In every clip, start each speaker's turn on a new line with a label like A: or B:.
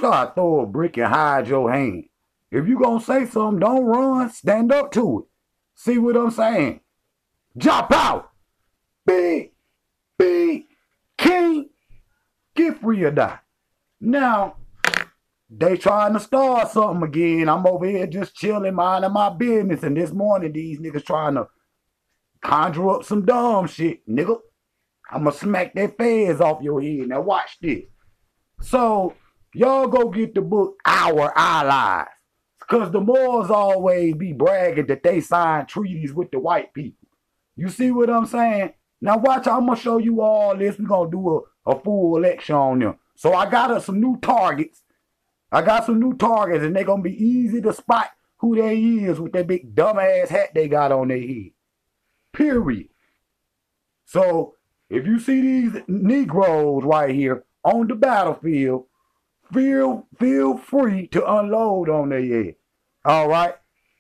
A: try to throw a brick and hide your hand. If you gonna say something, don't run. Stand up to it. See what I'm saying? Jump out. Big, king. Get free or die. Now, they trying to start something again. I'm over here just chilling, minding my business. And this morning, these niggas trying to conjure up some dumb shit, nigga. I'm going to smack that fez off your head. Now watch this. So, y'all go get the book Our Allies. Because the Moors always be bragging that they signed treaties with the white people. You see what I'm saying? Now watch, I'm going to show you all this. We're going to do a full election on them. So I got us some new targets. And they're going to be easy to spot who they is with that big dumbass hat they got on their head. Period. So, if you see these Negroes right here on the battlefield, feel free to unload on their head. All right?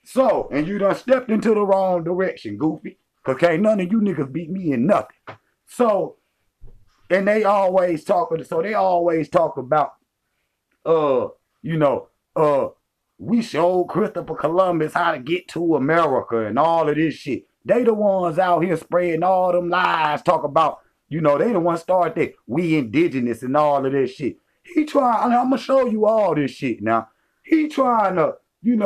A: So, and you done stepped into the wrong direction, Goofy. Because can't none of you niggas beat me in nothing. So, and they always talk about, we showed Christopher Columbus how to get to America and all of this shit. They the ones out here spreading all them lies, talk about, they the ones started that we indigenous and all of this shit. I'm going to show you all this shit now. He trying to, he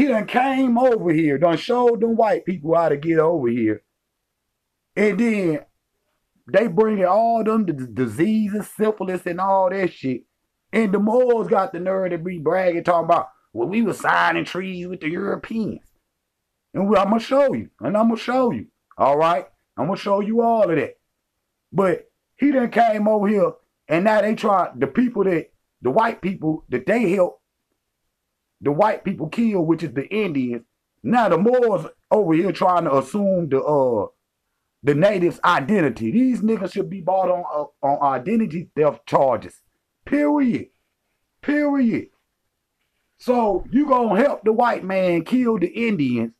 A: done came over here, done showed them white people how to get over here. And then they bringing all them diseases, syphilis and all that shit. And the Moors got the nerve to be bragging, talking about, well, we were signing treaties with the Europeans. And I'm going to show you. And I'm going to show you. All right? I'm going to show you all of that. But he done came over here, and now they try, the white people that they help, the white people kill, which is the Indians. Now the Moors over here trying to assume the natives' identity. These niggas should be brought on identity theft charges. Period. So you gonna help the white man kill the Indians,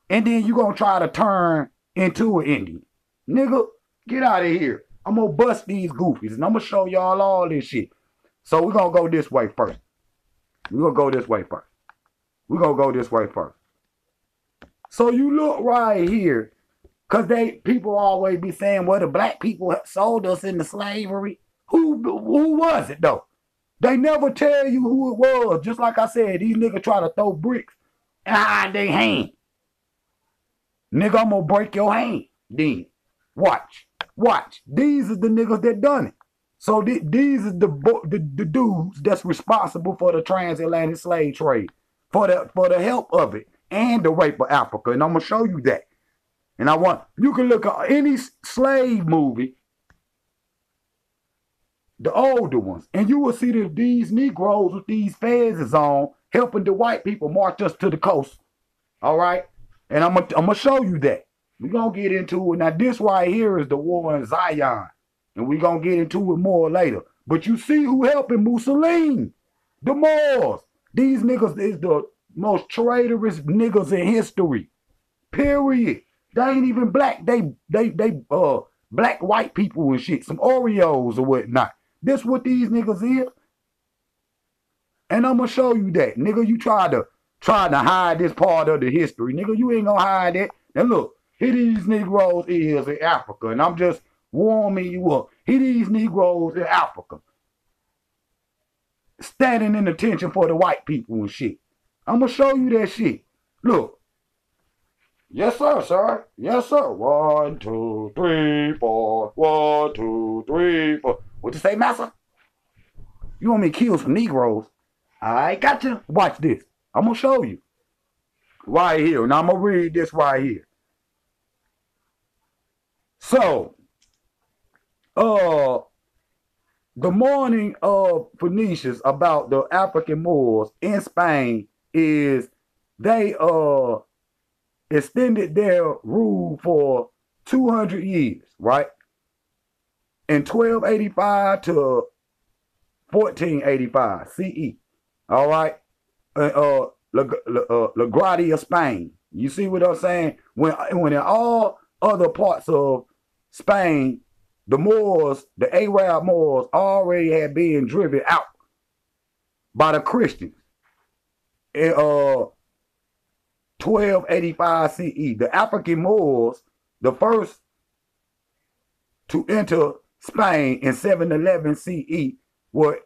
A: and then you gonna try to turn into an Indian. Nigga, get out of here. I'm gonna bust these goofies, and I'm gonna show y'all all this shit. So we're gonna go this way first. So you look right here, because people always be saying, well, the black people sold us into slavery. Who was it, though? They never tell you who it was. Just like I said, these niggas try to throw bricks and hide their hand. Nigga, I'm going to break your hand then. Watch. These are the niggas that done it. So these are the dudes that's responsible for the transatlantic slave trade, for the help of it, and the rape of Africa. And I'm going to show you that. And you can look at any slave movie, the older ones, and you will see that these Negroes with these fezes on helping the white people march us to the coast. All right? And I'm gonna show you that. We're going to get into it. Now, this right here is the war in Zion. And we're going to get into it more later. But you see who helping Mussolini? The Moors. These niggas is the most traitorous niggas in history. Period. They ain't even black. They black white people and shit. Some Oreos or whatnot. This what these niggas is. And I'm going to show you that. Nigga, you try to hide this part of the history. Nigga, you ain't going to hide that. Now look, here these Negroes is in Africa. And I'm just warming you up. Here these Negroes in Africa. Standing in attention for the white people and shit. I'm going to show you that shit. Look. Yes, sir, sir. Yes, sir. 1, 2, 3, 4. 1, 2, 3, 4. What you say, massa? You want me to kill some Negroes? I got you. Watch this. I'm going to show you. Right here. Now, I'm going to read this right here. So, the mourning of Phoenicians about the African Moors in Spain is they extended their rule for 200 years, right? In 1285 to 1485 CE, all right? LaGuardia, Spain. You see what I'm saying? When in all other parts of Spain, the Moors, the Arab Moors, already had been driven out by the Christians in 1285 CE. The African Moors, the first to enter Spain in 711 CE, were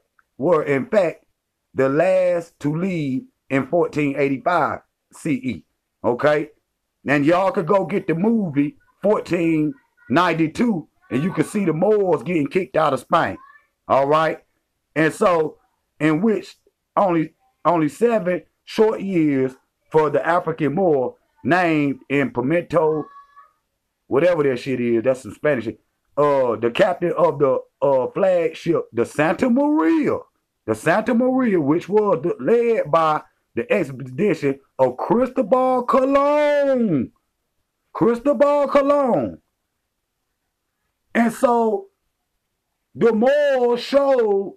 A: in fact the last to leave in 1485 CE. Okay? And y'all could go get the movie 1492 and you can see the Moors getting kicked out of Spain. All right? And so, in which only 7 short years for the African Moor named in Pimento, whatever that shit is, that's some Spanish shit. The captain of the flagship, the Santa Maria, which was led by the expedition of Cristobal Colon. And so the Moors showed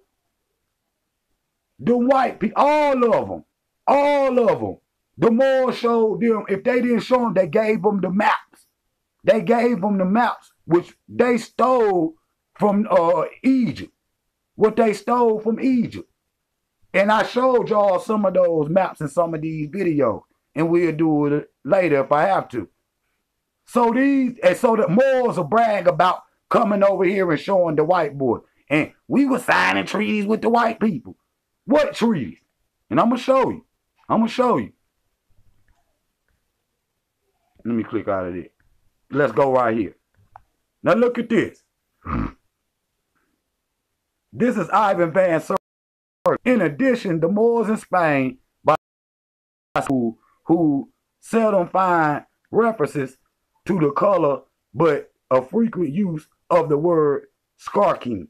A: the white people, all of them. The Moors showed them, if they didn't show them, they gave them the maps. Which they stole from Egypt. What they stole from Egypt. And I showed y'all some of those maps in some of these videos. And we'll do it later if I have to. So the Moors will brag about coming over here and showing the white boy. And we were signing treaties with the white people. What treaties? And I'm going to show you. Let me click out of it. Let's go right here. Now look at this. This is Ivan Van Serk. In addition, the Moors in Spain, who seldom find references to the color, but a frequent use of the word scarring.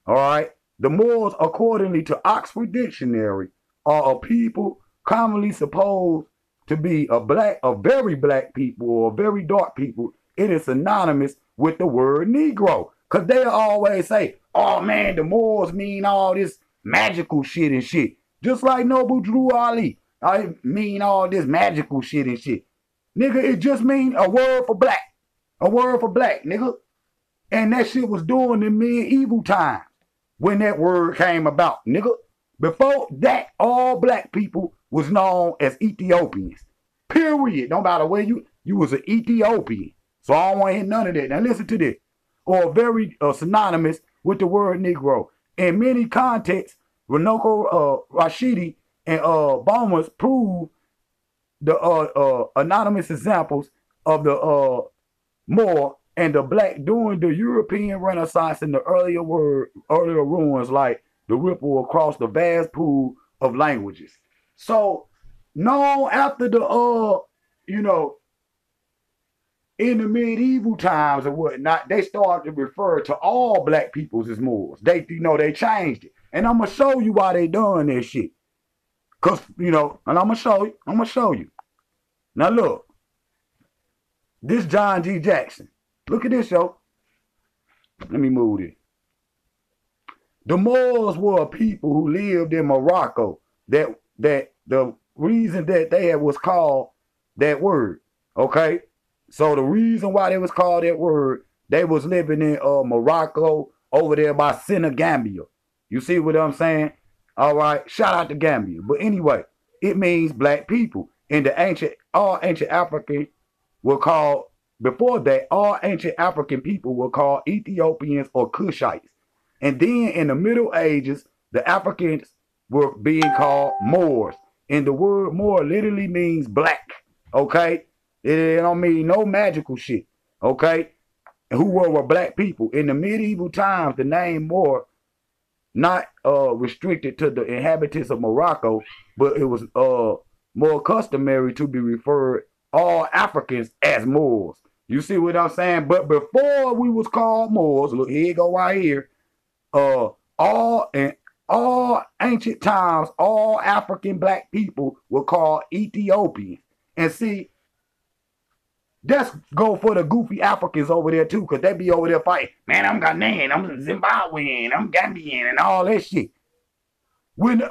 A: All right. The Moors, accordingly to Oxford Dictionary, are a people commonly supposed to be a very black people or a very dark people. It is synonymous with the word Negro. Because they always say, oh man, the Moors mean all this magical shit and shit. Just like Noble Drew Ali. I mean all this magical shit and shit. Nigga, it just mean a word for black. Nigga. And that shit was doing in medieval times when that word came about, nigga. Before that, all black people was known as Ethiopians. Period. No matter where you was an Ethiopian. So I don't want to hear none of that. Now listen to this. Or very synonymous with the word Negro. In many contexts, Runoko Rashidi and Bomas prove the anonymous examples of the Moor and the black during the European Renaissance and the earlier ruins like the ripple across the vast pool of languages. So, known after the, in the medieval times and whatnot, they started to refer to all black peoples as Moors. They changed it. And I'm going to show you why they done that shit. Because, and I'm going to show you. Now, look. This John G. Jackson. Look at this, yo. Let me move this. The Moors were a people who lived in Morocco. That the reason that they was called that word. Okay? So the reason why they was called that word, they was living in Morocco over there by Senegambia. You see what I'm saying? All right. Shout out to Gambia. But anyway, it means black people. In the all ancient African were called, before that, all ancient African people were called Ethiopians or Cushites. And then in the Middle Ages, the Africans were being called Moors. And the word Moor literally means black. Okay? It don't mean no magical shit. Okay? Who were black people. In the medieval times, the name Moor, not restricted to the inhabitants of Morocco, but it was more customary to be referred all Africans as Moors. You see what I'm saying? But before we was called Moors, look, here you go right here. All ancient times, all African black people were called Ethiopians. And see, let's go for the goofy Africans over there too, because they be over there fighting. Man, I'm Ghanaian, I'm Zimbabwean, I'm Gambian, and all that shit. When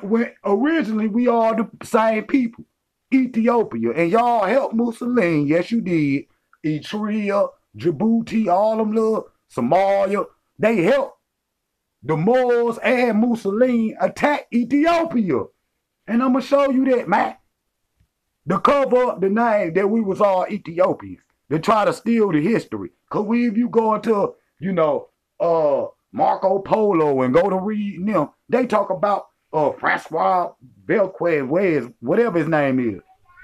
A: originally we all the same people. Ethiopia. And y'all helped Mussolini. Yes, you did. Eritrea, Djibouti, all them little Somalia. They helped the Moors and Mussolini attack Ethiopia. And I'm going to show you that, man. To cover up the name that we was all Ethiopians. To try to steal the history. Because if you go into, Marco Polo and go to read them, they talk about Francois Belquet, whatever his name is.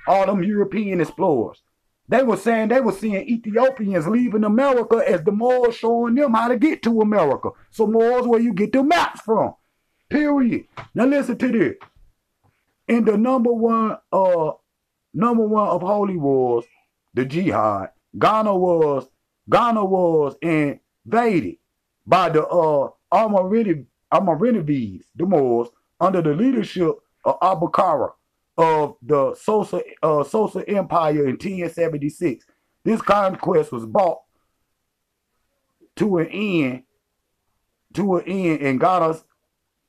A: All them European explorers. They were saying they were seeing Ethiopians leaving America as the Moors showing them how to get to America. So Moors where you get the maps from. Period. Now listen to this. In the number one of holy wars, the jihad, Ghana was invaded by the Almoravides, the Moors, under the leadership of Abukara of the Sosa Empire in 1076. This conquest was brought to an end in Ghana's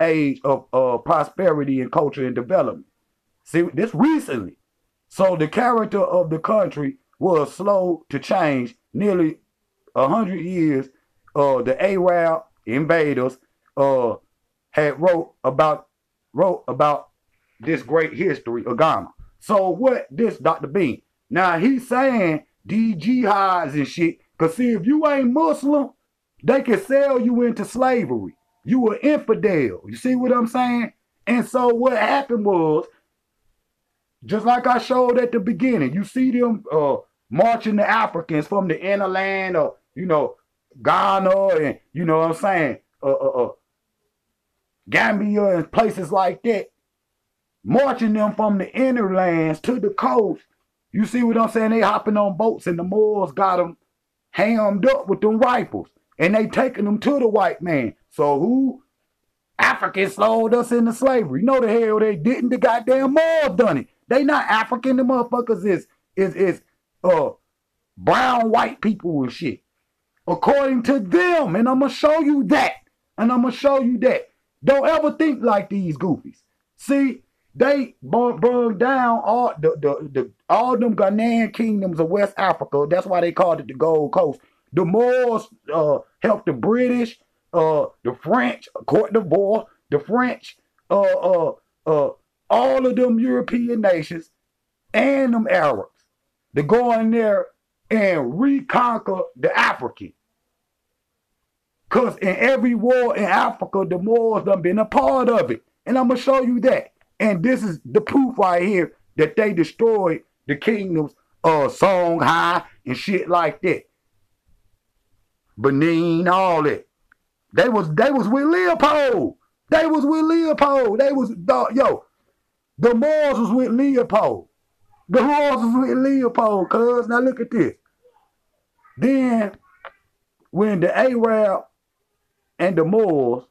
A: age of prosperity and culture and development. See, this recently. So the character of the country was slow to change. Nearly 100 years, the Arab invaders had wrote about this great history of Ghana. So what this Dr. Bean? Now he's saying these jihads and shit, because see, if you ain't Muslim, they can sell you into slavery. You an infidel. You see what I'm saying? And so what happened was, just like I showed at the beginning, you see them marching the Africans from the inner land of, Ghana and, what I'm saying, Gambia and places like that, marching them from the inner lands to the coast. You see what I'm saying? They hopping on boats and the Moors got them hammed up with them rifles. And they taking them to the white man. So who? Africans sold us into slavery. No the hell they didn't. The goddamn Moors done it. They not African. The motherfuckers is brown white people and shit. According to them. And I'm going to show you that. Don't ever think like these goofies. See, they burned down all them Ghanaian kingdoms of West Africa. That's why they called it the Gold Coast. The Moors helped the British, the French, Cote d'Ivoire, the French, all of them European nations, and them Arabs to go in there and reconquer the African. Because in every war in Africa, the Moors done been a part of it. And I'm going to show you that. And this is the proof right here that they destroyed the kingdoms of Songhai and shit like that. Benin, all that. They was with Leopold. The Moors was with Leopold. Cuz. Now look at this. Then, when the Arab and the Moors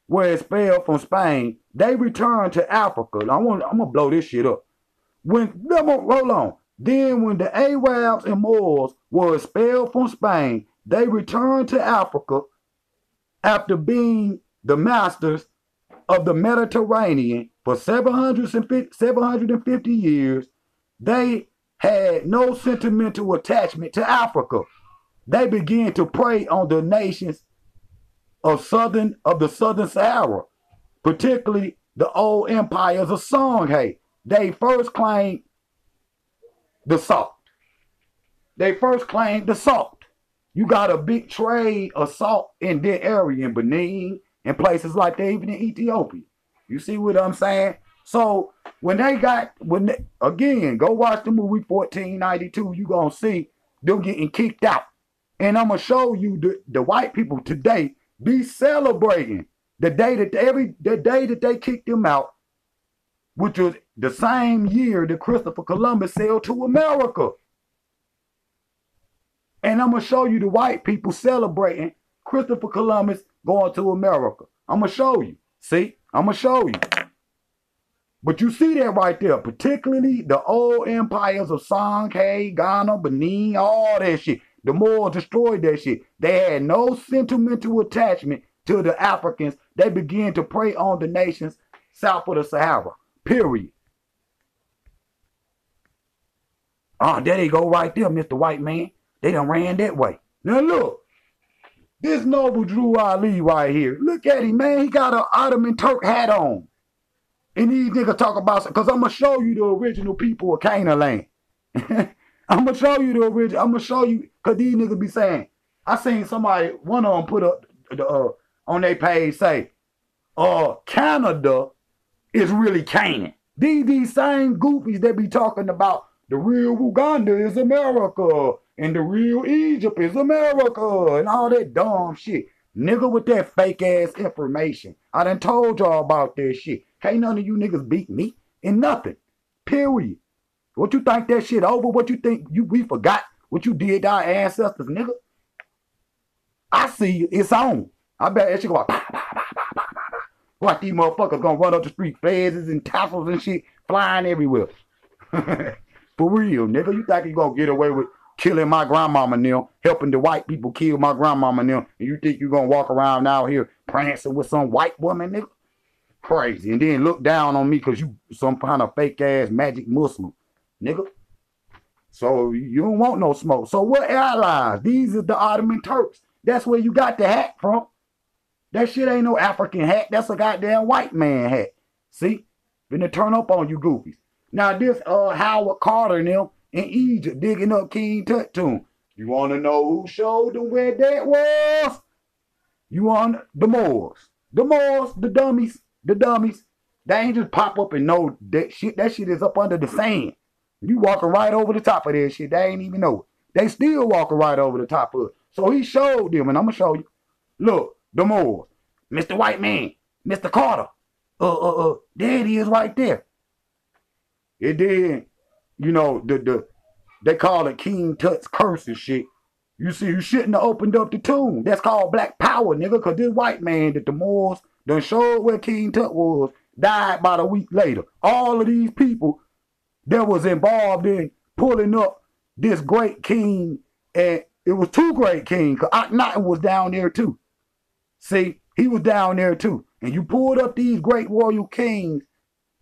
A: were expelled from Spain, they returned to Africa. I'm gonna blow this shit up. Hold on. Then when the Arabs and Moors were expelled from Spain, they returned to Africa after being the masters of the Mediterranean for 750 years. They had no sentimental attachment to Africa. They began to prey on the nations of the Southern Sahara, particularly the old empires of Songhai. They first claimed the salt. You got a big trade of salt in that area in Benin and places like that, even in Ethiopia. You see what I'm saying? So again, go watch the movie 1492, you gonna see them getting kicked out. And I'm gonna show you the white people today be celebrating the day that they kicked them out, which was the same year that Christopher Columbus sailed to America. And I'm going to show you the white people celebrating Christopher Columbus going to America. I'm going to show you. See? I'm going to show you. But you see that right there, particularly the old empires of Songhai, Ghana, Benin, all that shit. The Moors destroyed that shit. They had no sentimental attachment to the Africans. They began to prey on the nations south of the Sahara. Period. Oh, there they go right there, Mr. White Man. They done ran that way. Now look. This noble Drew Ali right here. Look at him, man. He got an Ottoman Turk hat on. And these niggas talk about, because I'm going to show you the original people of canaanland. I'm going to show you the original. I'm going to show you, because these niggas be saying, I seen somebody, one of them put up on their page say, Canada is really Canaan. These same goofies that be talking about the real Uganda is America and the real Egypt is America and all that dumb shit. Nigga with that fake ass information. I done told y'all about that shit. Can't none of you niggas beat me in nothing. Period. What you think that shit over? What you think we forgot what you did to our ancestors, nigga? I see you. It's on. I bet that shit go like, bah, bah, bah, bah, bah, bah. What these motherfuckers gonna run up the street, flares and tassels and shit flying everywhere. For real, nigga. You think you gonna get away with killing my grandmama now, helping the white people kill my grandmama now, and you think you gonna walk around out here prancing with some white woman, nigga? Crazy. And then look down on me because you some kind of fake ass magic Muslim, nigga. So you don't want no smoke. So what allies? These are the Ottoman Turks. That's where you got the hat from. That shit ain't no African hat. That's a goddamn white man hat. See? Finna turn up on you goofies. Now this Howard Carter and them in Egypt digging up King Tut tomb. You want to know who showed them where that was? You want the Moors. The Moors, the dummies. The dummies. They ain't just pop up and know that shit. That shit is up under the sand. You walking right over the top of that shit. They ain't even know it. They still walking right over the top of it. So he showed them, and I'm going to show you. Look, the Moors. Mr. White Man. Mr. Carter. There it is right there. And then, you know, they call it King Tut's curse and shit. You see, you shouldn't have opened up the tomb. That's called black power, nigga, because this white man that the Moors done showed where King Tut was, died about a week later. All of these people that was involved in pulling up this great king, and it was two great kings, because Akhenaten was down there too. See, he was down there too. And you pulled up these great royal kings,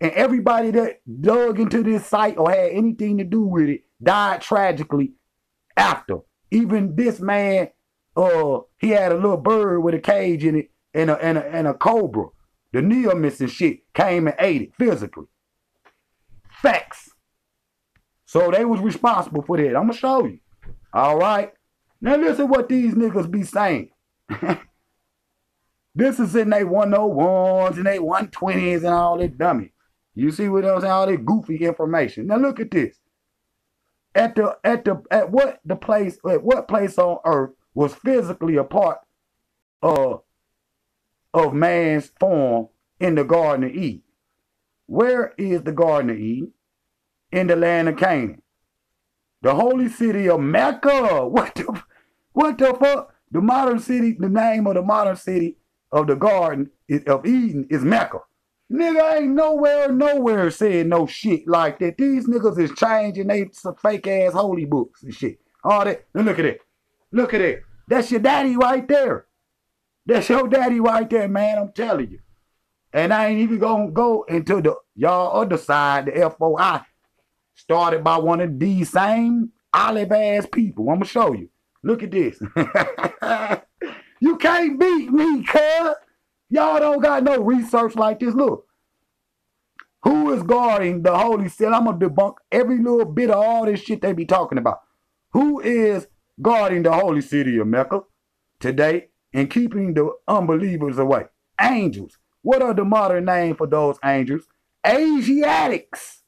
A: and everybody that dug into this site or had anything to do with it died tragically after. Even this man, he had a little bird with a cage in it and a cobra. The nemus and shit came and ate it physically. Facts. So they was responsible for that. I'm going to show you. All right? Now listen what these niggas be saying. This is in they 101s and they 120s and all that dummy. You see what I'm saying? All that goofy information. Now look at this. At what place on earth was physically a part of man's form in the Garden of Eden? Where is the Garden of Eden? In the land of Canaan. The holy city of Mecca. What the fuck? The modern city, the name of the modern city of the Garden of Eden is Mecca. Nigga ain't nowhere saying no shit like that. These niggas is changing they some fake ass holy books and shit. All that. Now look at it. Look at it. That's your daddy right there. That's your daddy right there, man. I'm telling you. And I ain't even gonna go into the y'all other side, the FOI, started by one of these same olive ass people. I'm gonna show you. Look at this. You can't beat me, cuz. Y'all don't got no research like this. Look. Who is guarding the holy city? I'm going to debunk every little bit of all this shit they be talking about. Who is guarding the holy city of Mecca today and keeping the unbelievers away? Angels. What are the modern name for those angels? Asiatics.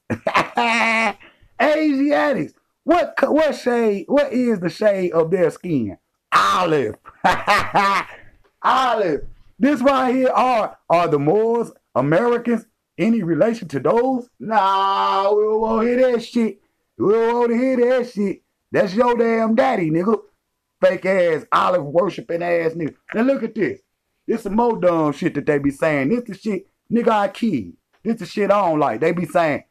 A: Asiatics. What is the shade of their skin? Olive. Olive. This right here are the Moors, Americans, any relation to those? Nah, we don't want to hear that shit. We don't want to hear that shit. That's your damn daddy, nigga. Fake ass, olive worshiping ass nigga. Now look at this. This some more dumb shit that they be saying. This the shit, nigga, I kid. This the shit I don't like. They be saying,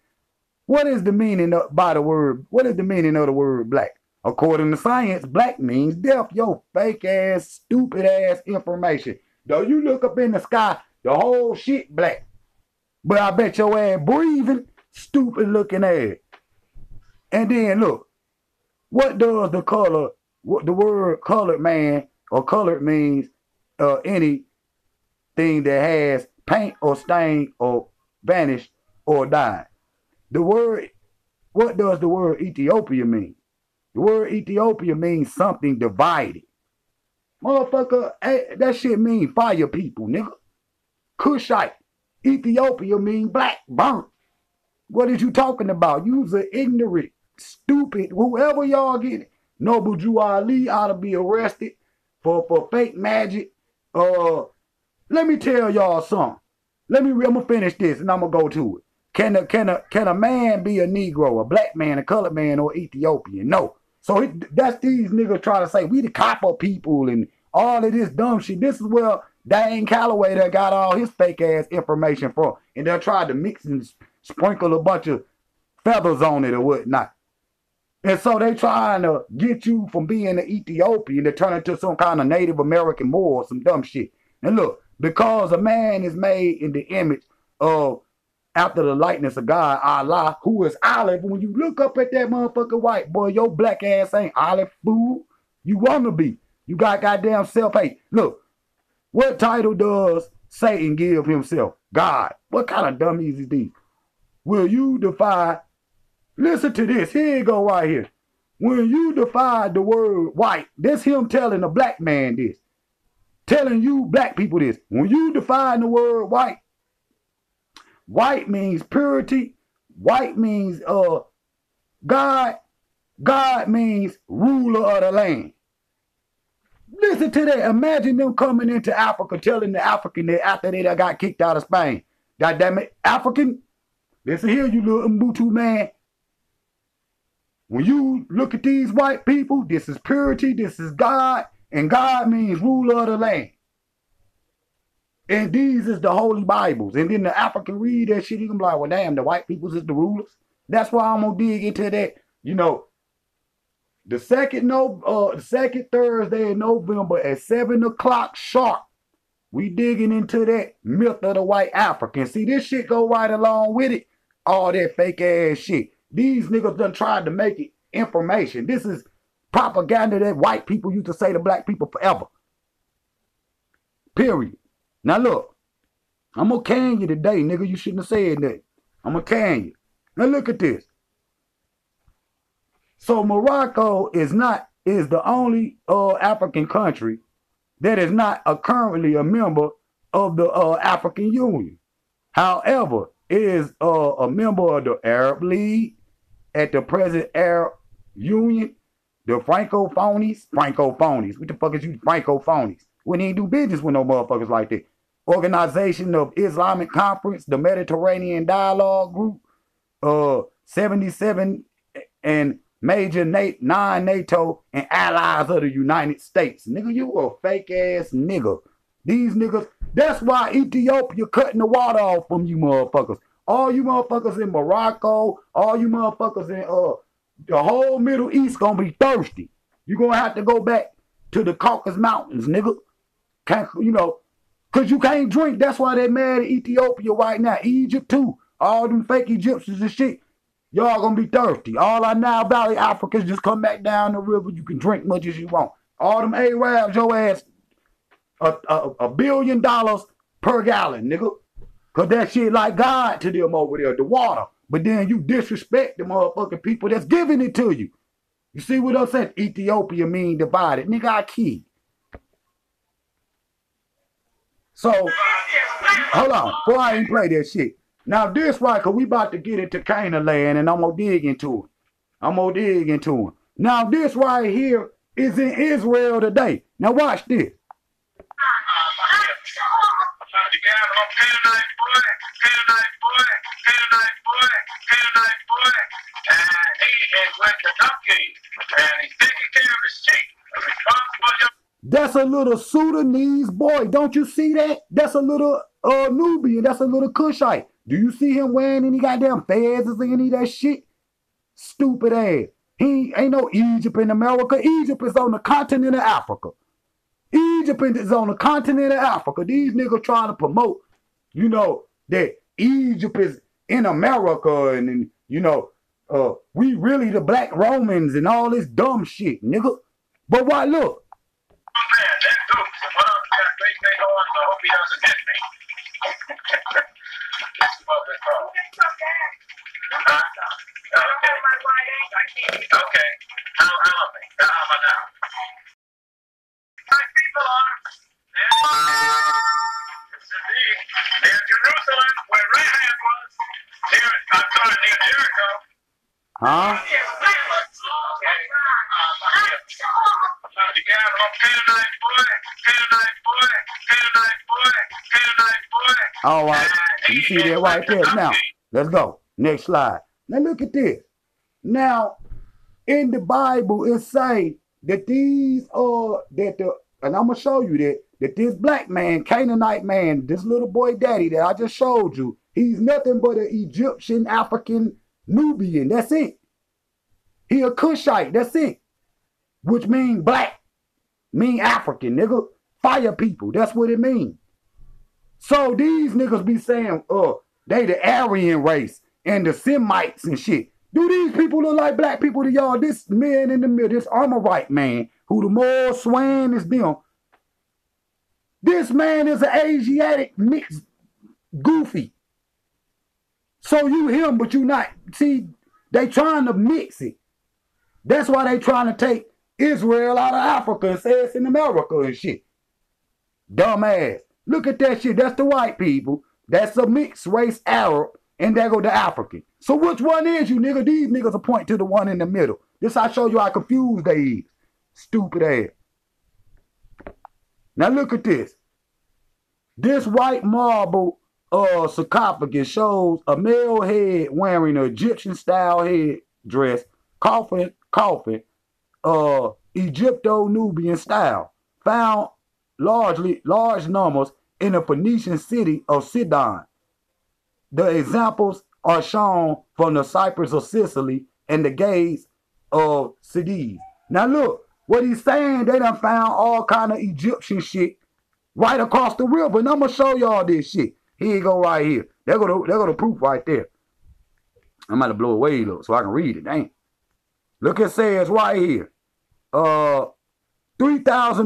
A: what is the meaning of the word black? According to science, black means death. Yo, fake ass, stupid ass information. Though you look up in the sky, the whole shit black. But I bet your ass breathing, stupid looking ass. And then look, what does the word colored man or colored means anything that has paint or stain or vanished or died. The word, what does the word Ethiopia mean? The word Ethiopia means something divided. Motherfucker, that shit mean fire people, nigga. Cushite. Ethiopia mean black, burnt. What is you talking about? You's an ignorant, stupid, whoever y'all get it. Noble Drew Ali ought to be arrested for fake magic. Let me tell y'all something. I'm gonna finish this and I'm gonna go to it. Can a man be a Negro, a black man, a colored man, or Ethiopian? No. So that's these niggas trying to say we the copper people and all of this dumb shit. This is where Dane Calloway that got all his fake ass information from, and they tried to mix and sprinkle a bunch of feathers on it or whatnot. And so they trying to get you from being an Ethiopian to turn into some kind of Native American Moor or some dumb shit. And look, because a man is made in the image of, after the likeness of God, Allah, who is olive, when you look up at that motherfucking white boy, your black ass ain't olive, fool. You wanna be. You got goddamn self-hate. Look, what title does Satan give himself? God. What kind of dummies is these? Will you defy? Listen to this. Here you go right here. When you defy the word white, that's him telling a black man this. Telling you black people this. When you define the word white, white means purity. White means God. God means ruler of the land. Listen to that. Imagine them coming into Africa telling the African that after they got kicked out of Spain. God damn it, African. Listen here, you little Mbutu man. When you look at these white people, this is purity, this is God, and God means ruler of the land. And these is the holy Bibles. And then the African read that shit, he gonna be like, well, damn, the white peoples is the rulers. That's why I'm gonna dig into that. You know, the second Thursday in November at 7 o'clock sharp, we digging into that myth of the white African. See, this shit go right along with it. All that fake ass shit. These niggas done tried to make it information. This is propaganda that white people used to say to black people forever. Period. Now look, I'm gonna can you today, nigga. You shouldn't have said that. I'm gonna can you. Now look at this. So Morocco is the only African country that is not currently a member of the African Union. However, it is a member of the Arab League, at the present Arab Union, the Francophonies. What the fuck is you Francophonies? We didn't do business with no motherfuckers like that. Organization of Islamic Conference, the Mediterranean Dialogue Group, 77 and major non-NATO and allies of the United States. Nigga, you a fake ass nigga. These niggas, that's why Ethiopia cutting the water off from you motherfuckers. All you motherfuckers in Morocco, all you motherfuckers in the whole Middle East gonna be thirsty. You gonna have to go back to the Caucasus Mountains, nigga. You know, cause you can't drink. That's why they mad at Ethiopia right now. Egypt too. All them fake Egyptians and shit. Y'all gonna be thirsty. All our Nile Valley Africans just come back down the river. You can drink much as you want. All them Arabs, your ass, $1 billion per gallon, nigga. Cause that shit like God to them over there, the water. But then you disrespect the motherfucking people that's giving it to you. You see what I'm saying? Ethiopia mean divided. Nigga, I kid. So, hold on. Before I ain't play that shit. Now this right, cause we about to get into Canaanland and I'm gonna dig into it. Now this right here is in Israel today. Now watch this. That's a little Sudanese boy. Don't you see that? That's a little Nubian. That's a little Cushite. Do you see him wearing any goddamn fez or any of that shit? Stupid ass. He ain't no Egypt in America. Egypt is on the continent of Africa. Egypt is on the continent of Africa. These niggas trying to promote, you know, that Egypt is in America and you know, we really the black Romans and all this dumb shit, nigga. But why look?
B: Man, hope he doesn't hit me. This is what we call. Okay. How am I? How am I now? My people are yes, indeed. Near Jerusalem, where Rahab was. Near Jericho.
A: Huh? All right. You see that right there? Now, let's go. Next slide. Now look at this. Now, in the Bible, it say that these are and I'm gonna show you that this black man, Canaanite man, this little boy daddy that I just showed you, he's nothing but an Egyptian, African, Nubian. That's it. He a Cushite. That's it. Which mean black, mean African, nigga. Fire people. That's what it means. So these niggas be saying, they the Aryan race and the Semites and shit. Do these people look like black people to y'all? This man in the middle, this Amorite man, who the more swam is them. This man is an Asiatic mixed goofy. So you him, but you not. See, they trying to mix it. That's why they trying to take Israel out of Africa and say it's in America and shit. Dumbass. Look at that shit. That's the white people. That's a mixed race Arab. And there go the African. So which one is you, nigga? These niggas will point to the one in the middle. This I show you how confused they is. Stupid ass. Now look at this. This white marble sarcophagus shows a male head wearing an Egyptian-style head dress, coffin, Egypto-Nubian style, found large numbers in the Phoenician city of Sidon. The examples are shown from the Cyprus of Sicily and the gates of Cadiz. Now look, what he's saying, they done found all kind of Egyptian shit right across the river. And I'm going to show y'all this shit. Here you go right here. There go the proof right there. I'm about to blow away, look, so I can read it. Dang. Look, it says right here. 3000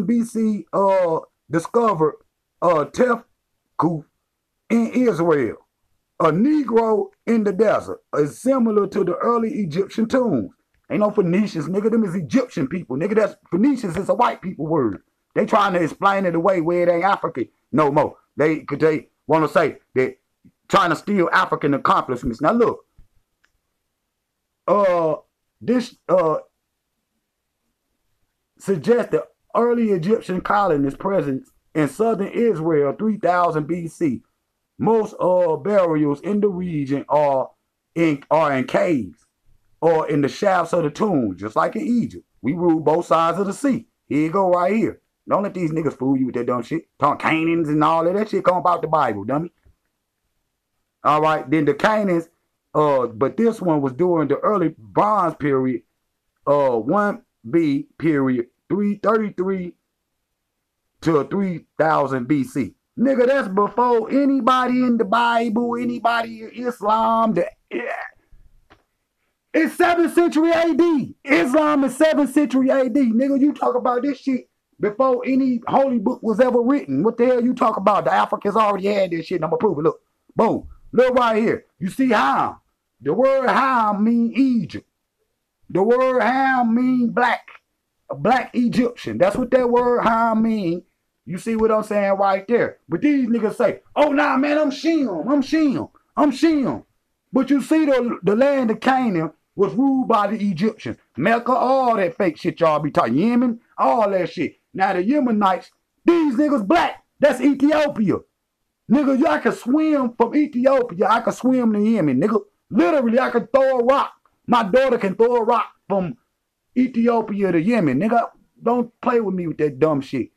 A: BC discovered Tefkuf in Israel. A Negro in the desert is similar to the early Egyptian tombs. Ain't no Phoenicians, nigga. Them is Egyptian people, nigga. That's Phoenicians is a white people word. They trying to explain it away where it ain't African no more. They want to say that trying to steal African accomplishments. Now look, this suggests the early Egyptian colonists' presence in southern Israel, 3000 BC. Most burials in the region are in caves or in the shafts of the tombs, just like in Egypt. We rule both sides of the sea. Here you go right here. Don't let these niggas fool you with that dumb shit. Talking Canaans and all that shit come about the Bible, dummy. All right, then the Canaans, but this one was during the early Bronze period, 1B period, 333 to 3000 BC. Nigga, that's before anybody in the Bible, anybody in Islam. It's 7th century AD. Islam is 7th century AD. Nigga, you talk about this shit before any holy book was ever written. What the hell you talk about? The Africans already had this shit, and I'm gonna prove it. Look. Boom. Look right here. You see Ham. The word Ham mean Egypt. The word Ham mean black. A black Egyptian. That's what that word Ham mean. You see what I'm saying right there. But these niggas say, oh, nah, man, I'm Shem. But you see the land of Canaan was ruled by the Egyptians. Mecca, all that fake shit y'all be talking. Yemen, all that shit. Now the Yemenites, these niggas black. That's Ethiopia. Nigga, I can swim from Ethiopia. I can swim to Yemen, nigga. Literally, I can throw a rock. My daughter can throw a rock from Ethiopia to Yemen. Nigga, don't play with me with that dumb shit.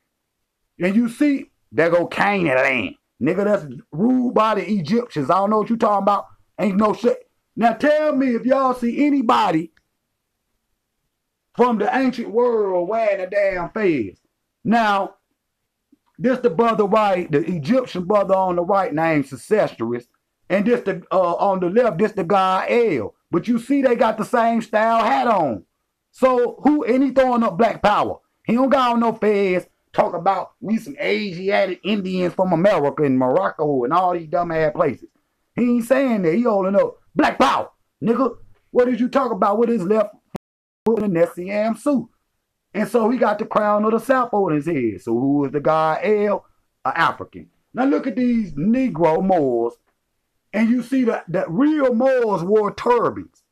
A: And you see, there go Canaan land. Nigga, that's ruled by the Egyptians. I don't know what you talking about. Ain't no shit. Now tell me if y'all see anybody from the ancient world wearing a damn fez. Now, this the brother right, the Egyptian brother on the right named Secestrus. And this the on the left, this the guy El. But you see they got the same style hat on. So and he throwing up black power. He don't got on no fez. talk about we some Asiatic Indians from America and Morocco and all these dumbass places. He ain't saying that. He holding up black power, nigga. What did you talk about with his left foot in a SCM suit? And so he got the crown of the South on his head. So who is the guy L? An African. Now look at these Negro Moors, and you see that real Moors wore turbans.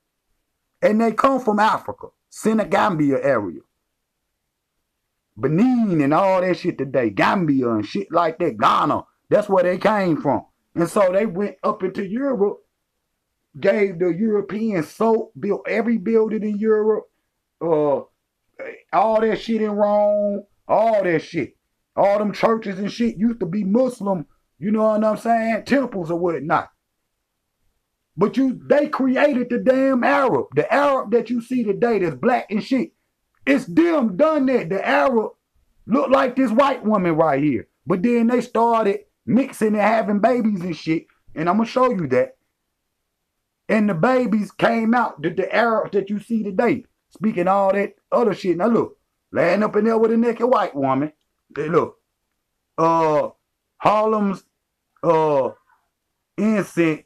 A: And they come from Africa, Senegambia area. Benin and all that shit today, Gambia and shit like that, Ghana, that's where they came from. And so they went up into Europe, gave the Europeans soap, built every building in Europe, all that shit in Rome, all that shit. All them churches and shit used to be Muslim, you know what I'm saying, temples or whatnot. But they created the damn Arab. The Arab that you see today that's black and shit. It's them done that. The Arab look like this white woman right here. But then they started mixing and having babies and shit. And I'm going to show you that. And the babies came out, the Arabs that you see today. Speaking all that other shit. Now look, laying up in there with a naked white woman. They look. Harlem's Innocent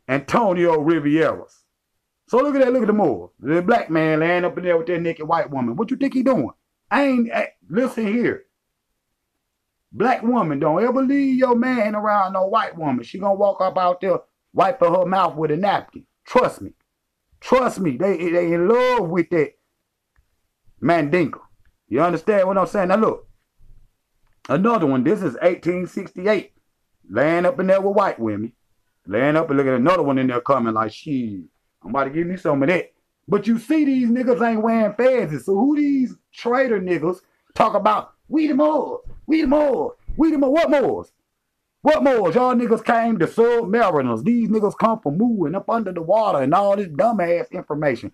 A: Antonio Rivieras. So look at that, look at the Moors. The black man laying up in there with that naked white woman. What you think he doing? Listen here. Black woman, don't ever leave your man around no white woman. She gonna walk up out there wiping her mouth with a napkin. Trust me. Trust me. They in love with that Mandinka. You understand what I'm saying? Now look. Another one. This is 1868. Laying up in there with white women. Laying up and look at another one in there coming like, shit, I'm about to give me some of that. But you see these niggas ain't wearing fezes. So who these traitor niggas talk about? We the Moors. We the Moors. We the Moors. What Moors? What Moors? Y'all niggas came to submariners. These niggas come from moving up under the water and all this dumbass information.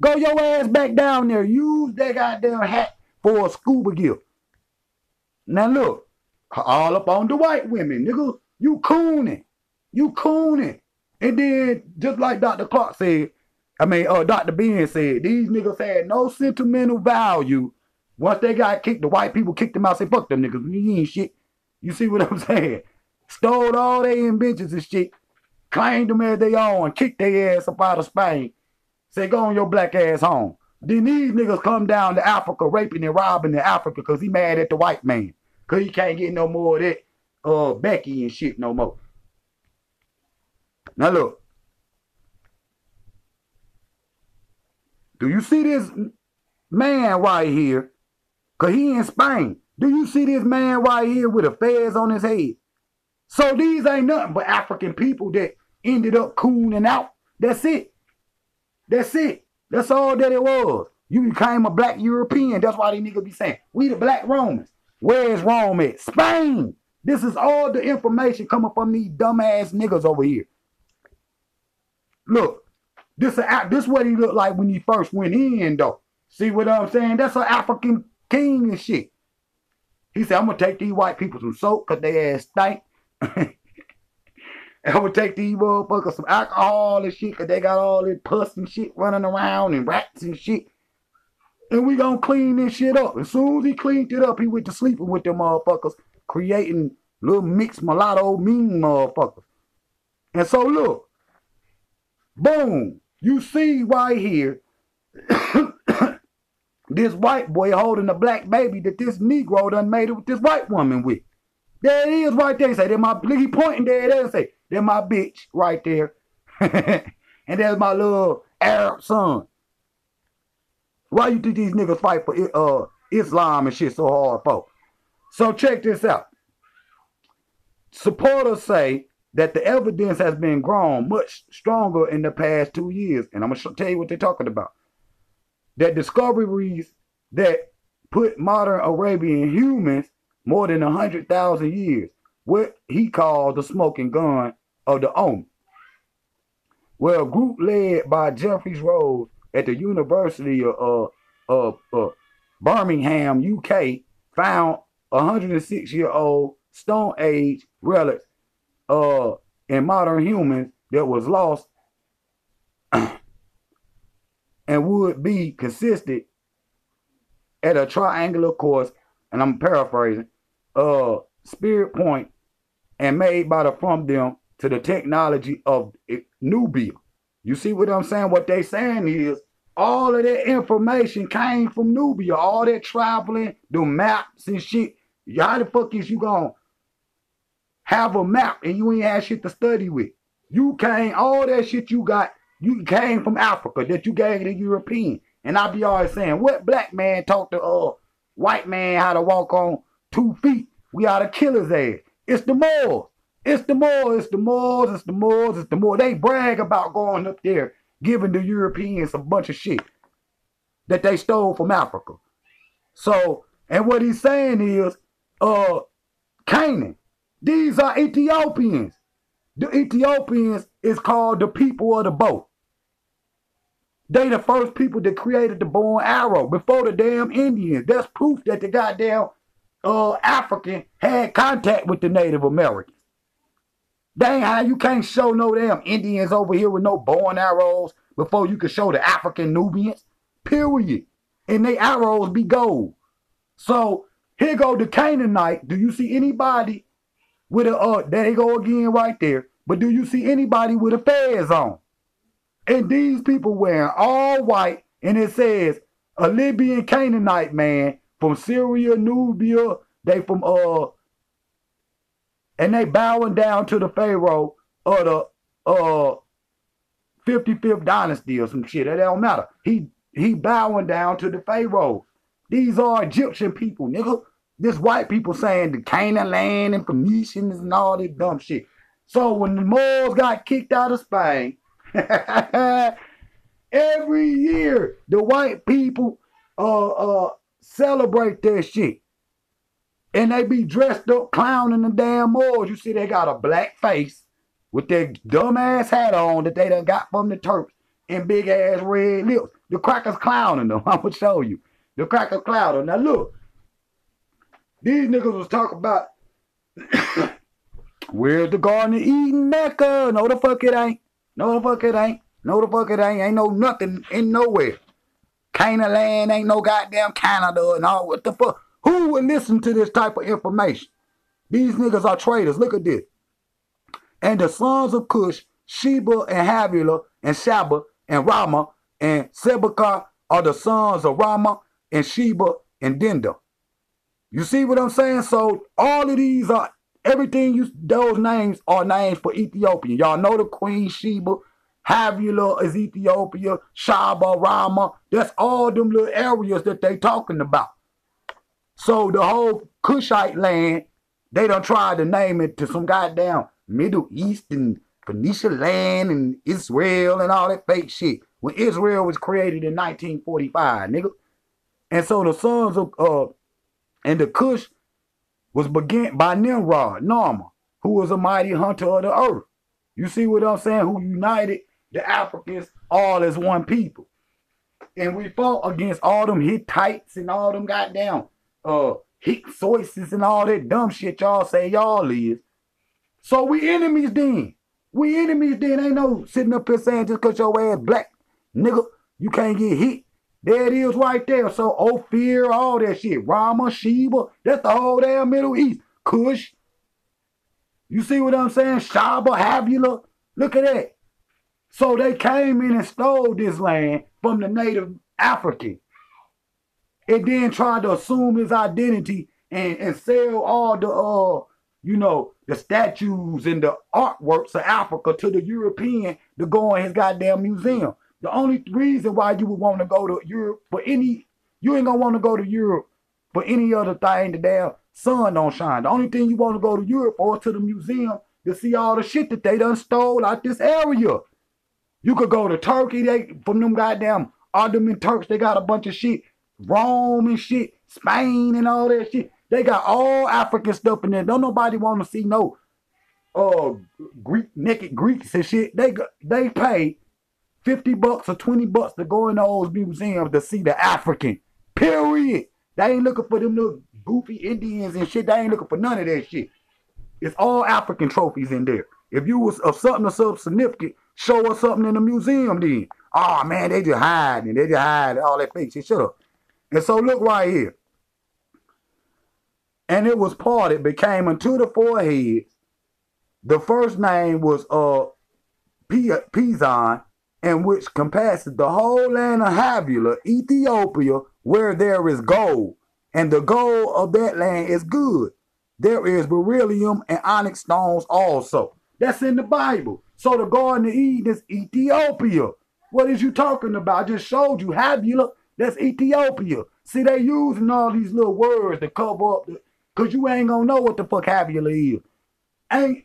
A: Go your ass back down there. Use that goddamn hat for a scuba gear. Now look, all up on the white women, nigga. You cooning. You cooning. And then, just like Dr. Clark said, Dr. Ben said, these niggas had no sentimental value. Once they got kicked, the white people kicked them out, said, fuck them niggas, you ain't shit. You see what I'm saying? Stole all their inventions and shit, claimed them as their own, kicked their ass up out of Spain, said, go on your black ass home. Then these niggas come down to Africa, raping and robbing in Africa because he mad at the white man. Because he can't get no more of that Becky and shit no more. Now look. Do you see this man right here? Because he in Spain. Do you see this man right here with a fez on his head? So these ain't nothing but African people that ended up cooning out. That's it. That's it. That's all that it was. You became a black European. That's why these niggas be saying, we the black Romans. Where is Rome at? Spain. This is all the information coming from these dumbass niggas over here. Look, this what he looked like when he first went in, though. See what I'm saying? That's an African king and shit. He said, I'm going to take these white people some soap because they ass stink. I'm going to take these motherfuckers some alcohol and shit because they got all this pus and shit running around and rats and shit. And we going to clean this shit up. As soon as he cleaned it up, he went to sleeping with them motherfuckers, creating little mixed mulatto mean motherfuckers. And so look. Boom. You see right here, this white boy holding a black baby that this Negro done made it with this white woman with. There it is right there. He say, he pointing there and say, they're my bitch right there. And there's my little Arab son. Why you think these niggas fight for Islam and shit so hard for? So check this out. Supporters say that the evidence has been grown much stronger in the past 2 years. And I'm going to tell you what they're talking about. That discoveries that put modern Arabian humans more than 100,000 years, what he called the smoking gun of the Omen. Well, a group led by Jeffrey Rose at the University of Birmingham, UK, found 106-year-old Stone Age relics in modern humans that was lost and would be consistent at a triangular course, and I'm paraphrasing, spirit point, and made by the from them to the technology of Nubia. You see what I'm saying? What they saying is all of that information came from Nubia. All that traveling, the maps and shit. How the fuck is you gonna have a map and you ain't had shit to study with? You came, all that shit you got, you came from Africa that you gave the European. And I be always saying, what black man taught the white man how to walk on 2 feet? We ought to kill his ass. It's the Moors. It's the Moors. It's the Moors. It's the Moors. It's the Moors. They brag about going up there, giving the Europeans a bunch of shit that they stole from Africa. So, and what he's saying is, Canaan. These are Ethiopians. The Ethiopians is called the people of the boat. They the first people that created the bow and arrow before the damn Indians. That's proof that the goddamn African had contact with the Native Americans. Dang, how you can't show no damn Indians over here with no bow and arrows before you can show the African Nubians? Period. And they arrows be gold. So here go the Canaanite. Do you see anybody with a there they go again right there? But do you see anybody with a fez on? And these people wearing all white, and it says a Libyan Canaanite man from Syria, Nubia. They from and they bowing down to the Pharaoh of the 55th dynasty or some shit. That don't matter. He bowing down to the Pharaoh. These are Egyptian people, nigga. This white people saying the canaanland and Phoenicians and all this dumb shit. So when the Moors got kicked out of Spain, every year the white people celebrate their shit. And they be dressed up clowning the damn Moors. You see they got a black face with their dumbass hat on that they done got from the Turks and big ass red lips. The crackers clowning them. I'm gonna show you. The crackers clowning. Now look. These niggas was talking about where's the Garden of Eden Mecca? No the fuck it ain't. No the fuck it ain't. No the fuck it ain't. Ain't no nothing in nowhere. Canaanland ain't no goddamn Canada and all. What the fuck? Who would listen to this type of information? These niggas are traitors. Look at this. And the sons of Cush, Sheba and Havilah and Sheba and Rama and Sebekah are the sons of Rama and Sheba and Dindah. You see what I'm saying? So all of these are, everything those names are names for Ethiopian. Y'all know the Queen Sheba, Havilah is Ethiopia, Sheba, Rama. That's all them little areas that they talking about. So the whole Cushite land, they done tried to name it to some goddamn Middle East and Phoenicia land and Israel and all that fake shit. When Israel was created in 1945, nigga. And so the sons of and the Cush was began by Nimrod, Narma, who was a mighty hunter of the earth. You see what I'm saying? Who united the Africans all as one people. And we fought against all them Hittites and all them goddamn Hyksos and all that dumb shit y'all say y'all is. So we enemies then. We enemies then. Ain't no sitting up here saying just because your ass black, nigga, you can't get hit. There it is right there. So Ophir, all that shit. Rama, Sheba, that's the whole damn Middle East. Cush. You see what I'm saying? Shaba, Havilah. Look at that. So they came in and stole this land from the native African. And then tried to assume his identity and sell all the the statues and the artworks of Africa to the European to go in his goddamn museum. The only reason why you would want to go to Europe for you ain't gonna want to go to Europe for any other thing. The damn sun don't shine. The only thing you want to go to Europe or to the museum to see all the shit that they done stole out this area. You could go to Turkey, from them goddamn Ottoman Turks, they got a bunch of shit. Rome and shit, Spain and all that shit. They got all African stuff in there. Don't nobody want to see no naked Greeks and shit. They pay $50 or $20 to go in those museums to see the African. Period. They ain't looking for them little goofy Indians and shit. They ain't looking for none of that shit. It's all African trophies in there. If you was of something or something significant, show us something in the museum then. Oh man, they just hide all that fake shit. Shut up. And so look right here. And it was parted, became unto the four heads. The first name was Pizon, and which compasses the whole land of Havilah, Ethiopia, where there is gold, and the gold of that land is good. There is beryllium and onyx stones also. That's in the Bible. So the Garden of Eden is Ethiopia. What is you talking about? I just showed you Havilah. That's Ethiopia. See, they using all these little words to cover up, because you ain't gonna know what the fuck Havilah is. Ain't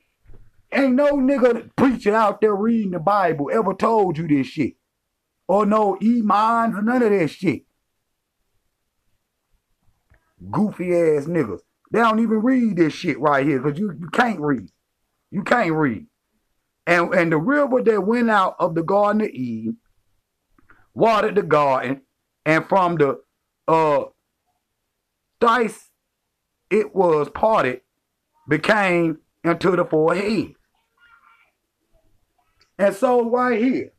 A: no nigga preacher out there reading the Bible ever told you this shit. Or no imams or none of that shit. Goofy ass niggas. They don't even read this shit right here because you can't read. You can't read. And the river that went out of the Garden of Eden watered the garden, and from the dice it was parted, became into the four heads. And so right here,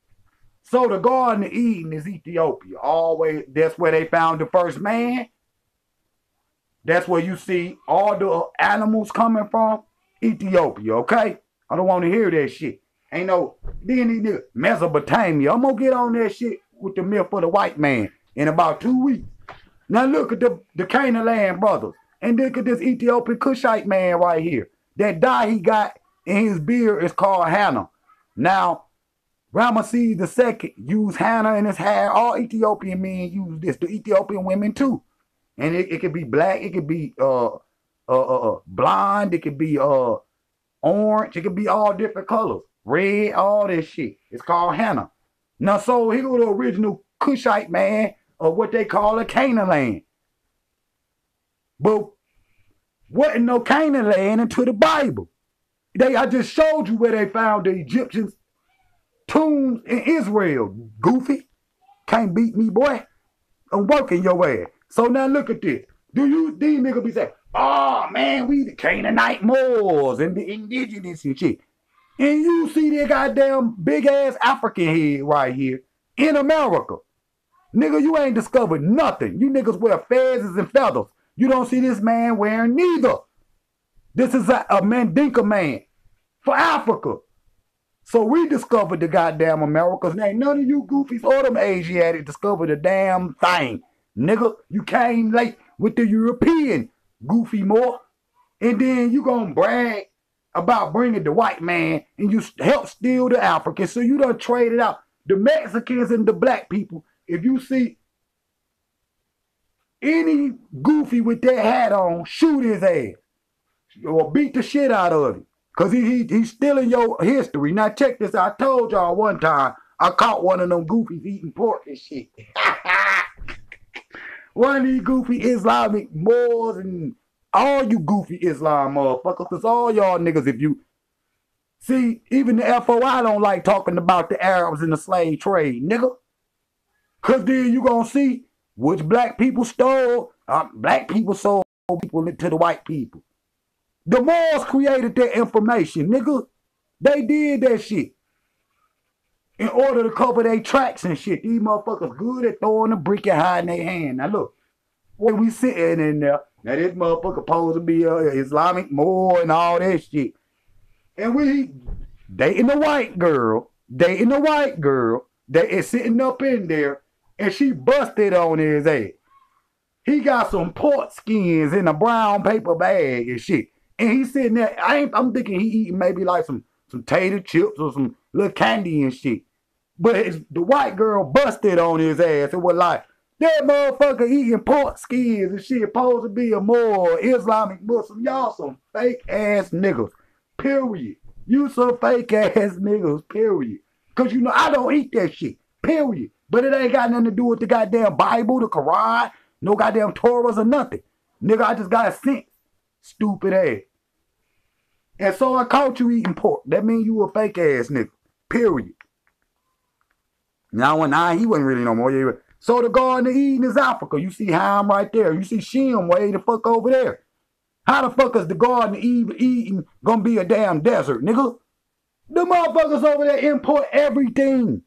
A: so the Garden of Eden is Ethiopia. Always, that's where they found the first man. That's where you see all the animals coming from. Ethiopia, okay? I don't want to hear that shit. Ain't no, then these niggas, Mesopotamia. I'm gonna get on that shit with the myth of the white man in about 2 weeks. Now look at the Canaanland brothers. And look at this Ethiopian Cushite man right here. That dye he got in his beard is called Hannah. Now, Ramesses II used Hannah in his hair. All Ethiopian men use this. The Ethiopian women too. And it could be black. It could be blonde. It could be orange. It could be all different colors. Red, all this shit. It's called Hannah. Now, so here go the original Cushite man of what they call a canaanland. But wasn't no canaanland into the Bible. I just showed you where they found the Egyptians' tombs in Israel. Goofy. Can't beat me, boy. I'm working your ass. So now look at this. These niggas be saying, oh man, we the Canaanite Moors and the indigenous and shit. And you see that goddamn big ass African head right here in America. Nigga, you ain't discovered nothing. You niggas wear feathers and feathers. You don't see this man wearing neither. This is a Mandinka man for Africa. So we discovered the goddamn Americas. And ain't none of you goofies or them Asiatics discovered a damn thing. Nigga, you came late with the European goofy more. And then you gonna brag about bringing the white man and you help steal the Africans. So you done traded out the Mexicans and the black people. If you see any goofy with that hat on, shoot his ass. Or beat the shit out of him. Because he's stealing your history. Now check this out. I told y'all one time, I caught one of them goofies eating pork and shit. One of these goofy Islamic Moors and all you goofy Islam motherfuckers. Because all y'all niggas, if you... See, even the FOI don't like talking about the Arabs and the slave trade, nigga. Because then you gonna see which black people stole. Black people sold people to the white people. The Moors created that information, nigga. They did that shit. In order to cover their tracks and shit. These motherfuckers good at throwing a brick and hiding their hand. Now look, when we sitting in there, now this motherfucker supposed to be an Islamic Moor and all that shit. And we dating the white girl. They is sitting up in there and she busted on his ass. He got some pork skins in a brown paper bag and shit. And he's sitting there, I'm thinking he eating maybe like some tater chips or some little candy and shit. But the white girl busted on his ass and was like, that motherfucker eating pork skins and shit supposed to be a more Islamic Muslim. Y'all some fake ass niggas. Period. You some fake ass niggas. Period. Because you know I don't eat that shit. Period. But it ain't got nothing to do with the goddamn Bible, the Quran, no goddamn Torahs or nothing. Nigga, I just got a sense. Stupid ass. And so I caught you eating pork. That means you a fake ass nigga. Period. Now he wasn't really no more. So the Garden of Eden is Africa. You see Ham right there. You see Shem way the fuck over there. How the fuck is the Garden of Eden gonna be a damn desert, nigga? The motherfuckers over there import everything.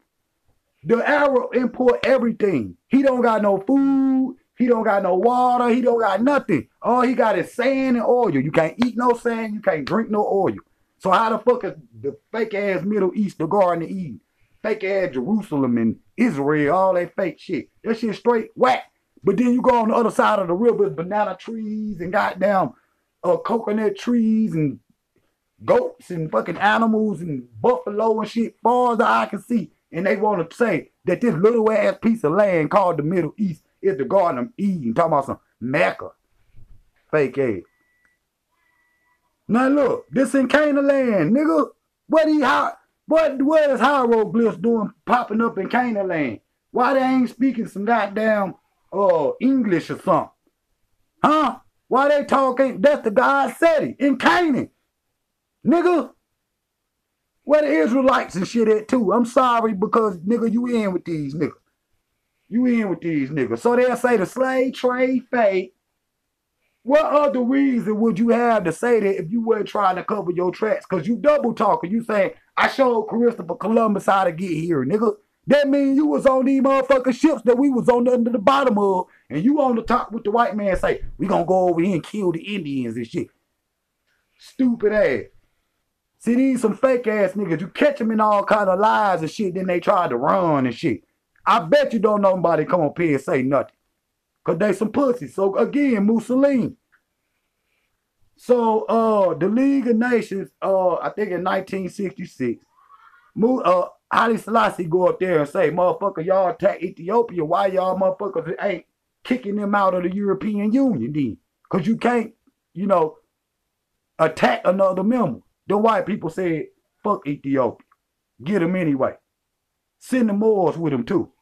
A: The Arab import everything. He don't got no food. He don't got no water. He don't got nothing. All he got is sand and oil. You can't eat no sand. You can't drink no oil. So how the fuck is the fake ass Middle East, the Garden of Eden, fake ass Jerusalem and Israel, all that fake shit? That shit straight whack. But then you go on the other side of the river, banana trees and goddamn coconut trees and goats and fucking animals and buffalo and shit, far as the eye can see. And they want to say that this little ass piece of land called the Middle East is the Garden of Eden. Talking about some Mecca. Fake ass. Now look, this in canaanland, nigga. What is hieroglyphs doing popping up in canaanland? Why they ain't speaking some goddamn English or something? Huh? Why they talking? That's the God said it in Canaan. Nigga. Where the Israelites and shit at too. I'm sorry because nigga, you in with these niggas. You in with these niggas. So they'll say the slave trade fake. What other reason would you have to say that if you weren't trying to cover your tracks? Because you double talking. You saying, I showed Christopher Columbus how to get here, nigga. That means you was on these motherfucking ships that we was on under the bottom of, and you on the top with the white man say, we gonna go over here and kill the Indians and shit. Stupid ass. See, these some fake ass niggas. You catch them in all kind of lies and shit, then they try to run and shit. I bet you don't know nobody come up here and say nothing. Because they some pussies. So, again, Mussolini. So, the League of Nations, I think in 1966, Haile Selassie go up there and say, motherfucker, y'all attack Ethiopia. Why y'all motherfuckers ain't kicking them out of the European Union then? Because you can't, attack another member. The white people said, fuck Ethiopia. Get them anyway. Send the Moors with them too.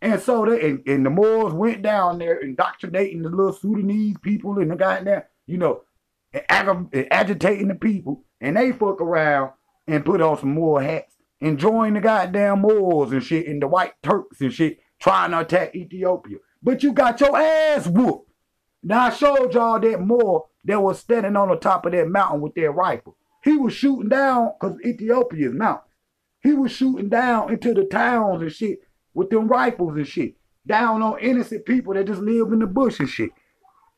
A: And so and the Moors went down there indoctrinating the little Sudanese people and the goddamn, and agitating the people. And they fuck around and put on some Moor hats and join the goddamn Moors and shit and the white Turks and shit trying to attack Ethiopia. But you got your ass whooped. Now I showed y'all that Moor that was standing on the top of that mountain with their rifle. He was shooting down, because Ethiopia is mountains. He was shooting down into the towns and shit with them rifles and shit. Down on innocent people that just live in the bush and shit.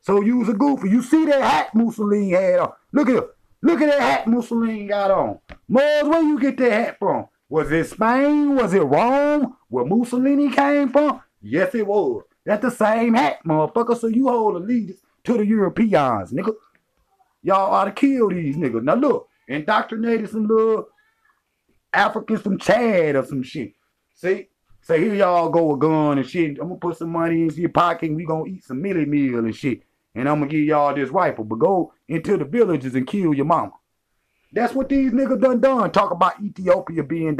A: So you was a goofy. You see that hat Mussolini had on. Look at it. Look at that hat Mussolini got on. Moors, where you get that hat from? Was it Spain? Was it Rome? Where Mussolini came from? Yes, it was. That's the same hat, motherfucker. So you hold allegiance to the Europeans, nigga. Y'all ought to kill these niggas. Now look. Indoctrinated some little Africans from Chad or some shit. See? Say, here y'all go with gun and shit. I'm going to put some money into your pocket and we going to eat some millie meal and shit. And I'm going to give y'all this rifle. But go into the villages and kill your mama. That's what these niggas done. Talk about Ethiopia being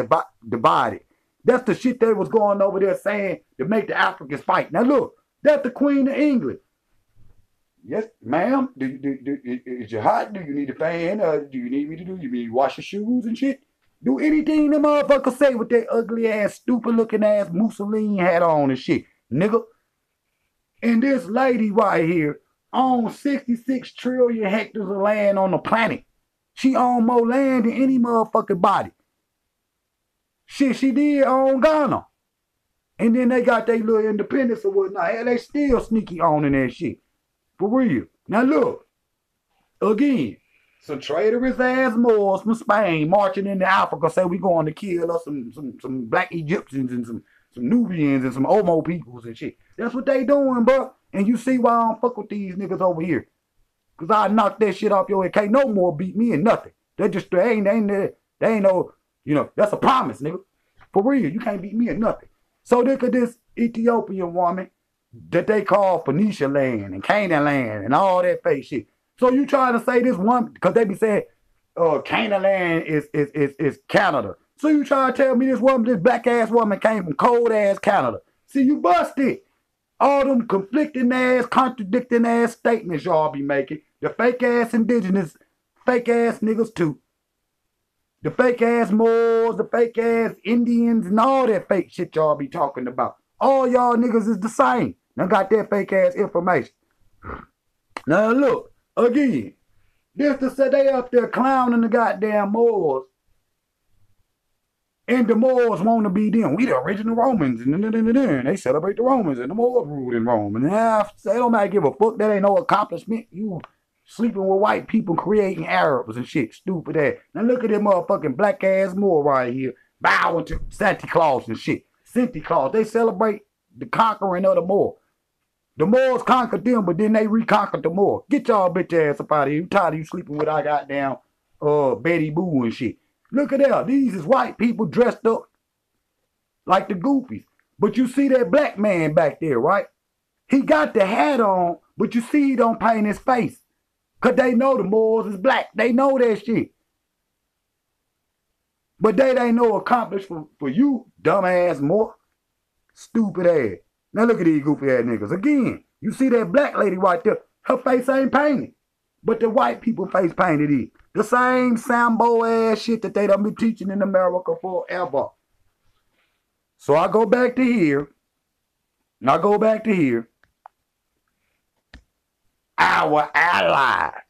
A: divided. That's the shit they was going over there saying to make the Africans fight. Now look, that's the Queen of England. Yes, ma'am. Is you hot? Do you need a fan? Do you need me to do? You need to wash your shoes and shit? Do anything them motherfuckers say with that ugly ass, stupid looking ass Mussolini hat on and shit, nigga. And this lady right here owns 66 trillion hectares of land on the planet. She own more land than any motherfucking body. Shit, she did own Ghana. And then they got their little independence or whatnot. Hell, they still sneaky owning that shit. For real. Now look, again, some traitorous ass Moors from Spain marching into Africa say we going to kill us some black Egyptians and some Nubians and some Omo peoples and shit. That's what they doing, bro. And you see why I don't fuck with these niggas over here. Cause I knock that shit off your head. Can't no more beat me in nothing. They ain't no, that's a promise, nigga. For real, you can't beat me in nothing. So look at this Ethiopian woman that they call Phoenicia land and Canaan land and all that fake shit. So you trying to say this one, because they be saying Canaan land is Canada. So you trying to tell me this black ass woman came from cold ass Canada. See, you busted. All them conflicting ass, contradicting ass statements y'all be making. The fake ass indigenous, fake ass niggas too. The fake ass Moors, the fake ass Indians, and all that fake shit y'all be talking about. All y'all niggas is the same. Now got that fake ass information. Now look, again, this to say they up there clowning the goddamn Moors And the Moors want to be them. We the original Romans. And they celebrate the Romans. And the Moors ruled in Rome. And they don't matter give a fuck. That ain't no accomplishment. You sleeping with white people, creating Arabs and shit. Stupid ass. Now look at that motherfucking black ass Moor right here. Bowing to Santa Claus and shit. Santa Claus. They celebrate the conquering of the Moor. The Moors conquered them, but then they reconquered the Moor. Get y'all bitch ass up out of here. You tired of you sleeping with I got down Betty Boo and shit. Look at that. These is white people dressed up like the goofies. But you see that black man back there, right? He got the hat on, but you see he don't paint his face. Because they know the Moors is black. They know that shit. But they ain't no accomplishment for you, dumbass Moor. Stupid ass. Now look at these goofy ass niggas. Again, you see that black lady right there. Her face ain't painted. But the white people face painted is. The same Sambo ass shit that they done been teaching in America forever. So I go back to here. And I go back to here. Our allies.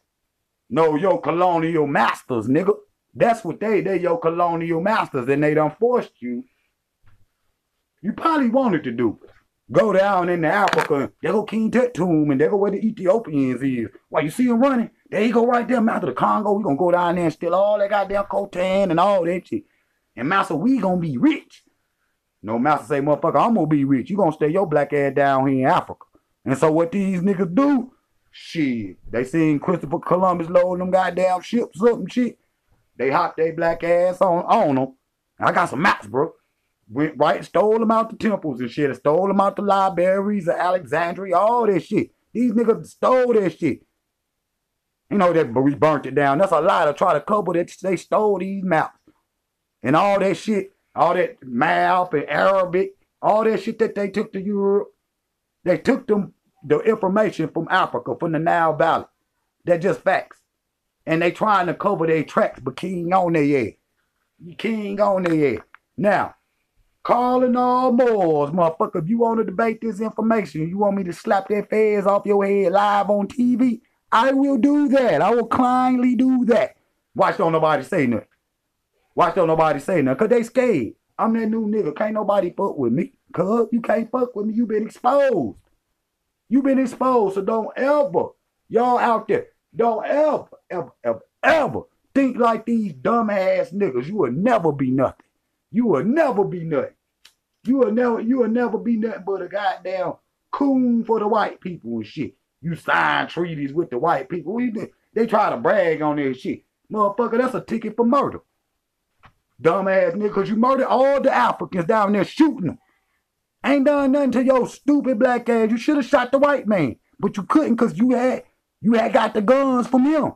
A: No, your colonial masters, nigga. That's what they your colonial masters, and they done forced you. You probably wanted to do it. Go down into Africa, there go King Tuttum, and there go where the Ethiopians is. Why you see them running? There you go right there, mouth of the Congo. We gonna go down there and steal all that goddamn coltan and all that shit. And master, we gonna be rich. No, master say, motherfucker, I'm gonna be rich. You gonna stay your black ass down here in Africa. And so what these niggas do? Shit, they seen Christopher Columbus load them goddamn ships up and shit. They hopped their black ass on them. I got some maps, bro. Went right, stole them out the temples and shit. Stole them out the libraries of Alexandria, all that shit. These niggas stole that shit. You know that, but we burnt it down. That's a lie to try to cover that they stole these maps. And all that shit, all that math and Arabic, all that shit that they took to Europe. They took them the information from Africa, from the Nile Valley. They're just facts. And they trying to cover their tracks, but king on their head. King on their head. Now, calling all Moors, motherfucker, if you want to debate this information, you want me to slap that fez off your head live on TV, I will do that. I will kindly do that. Watch don't nobody say nothing. Watch don't nobody say nothing, because they scared. I'm that new nigga. Can't nobody fuck with me. Cuz you can't fuck with me. You been exposed. You been exposed, so don't ever, y'all out there, don't ever think like these dumbass niggas. You will never be nothing. You will never be nothing. You will never be nothing but a goddamn coon for the white people and shit. You sign treaties with the white people. They try to brag on their shit. Motherfucker, that's a ticket for murder. Dumbass nigga, because you murdered all the Africans down there shooting them. Ain't done nothing to your stupid black ass. You should have shot the white man. But you couldn't because you had got the guns from him.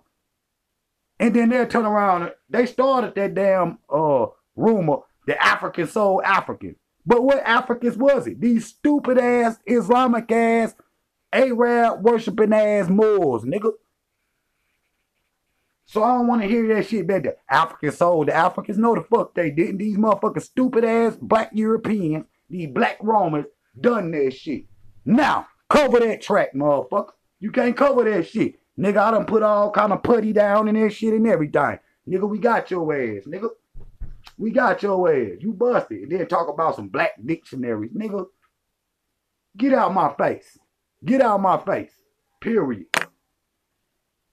A: And then they'll turn around. They started that damn rumor that Africans sold Africans. But what Africans was it? These stupid ass, Islamic ass, Arab worshiping ass Moors, nigga. So I don't want to hear that shit back there. Africans sold the Africans. No, the fuck they didn't. These motherfucking stupid ass black Europeans, these black Romans, done that shit. Now, cover that track, motherfucker. You can't cover that shit. Nigga, I done put all kind of putty down in that shit and everything. Nigga, we got your ass, nigga. We got your ass. You busted. And then talk about some black dictionaries. Nigga, get out my face. Get out my face. Period.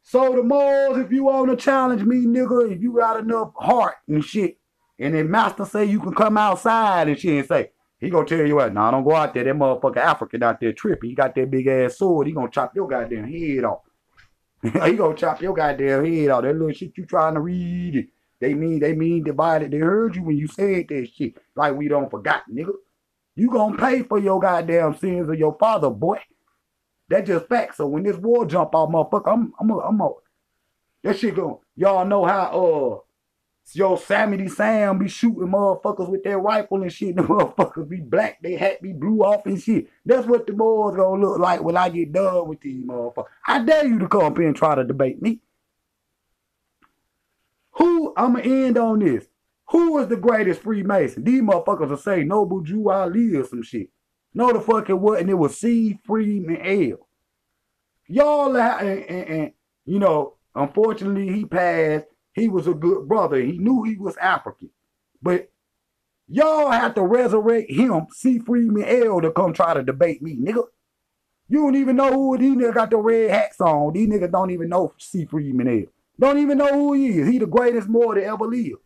A: So the Moors, if you want to challenge me, nigga, if you got enough heart and shit, and then master say you can come outside and shit and say, he gonna tell you what, nah, don't go out there. That motherfucker African out there tripping. He got that big ass sword. He gonna chop your goddamn head off. He gonna chop your goddamn head off. That little shit you trying to read. They mean divided. They heard you when you said that shit. Like we don't forgot, nigga. You gonna pay for your goddamn sins of your father, boy. That's just facts. So when this war jump out, motherfucker, I'm that shit going. Y'all know how yo Sammy Sam be shooting motherfuckers with their rifle and shit. The motherfuckers be black, they hat be blue off and shit. That's what the boys gonna look like when I get done with these motherfuckers. I dare you to come up here and try to debate me. I'ma end on this. Who is the greatest Freemason? These motherfuckers will say Noble Jew Ali or some shit. No, the fuck it wasn't. It was C. Freeman L. Y'all, and you know, unfortunately he passed. He was a good brother. He knew he was African. But Y'all have to resurrect him, C. Freeman L, to come try to debate me, nigga. You don't even know who these niggas got the red hats on. These niggas don't even know C. Freeman L. Don't even know who he is. He the greatest more to ever live.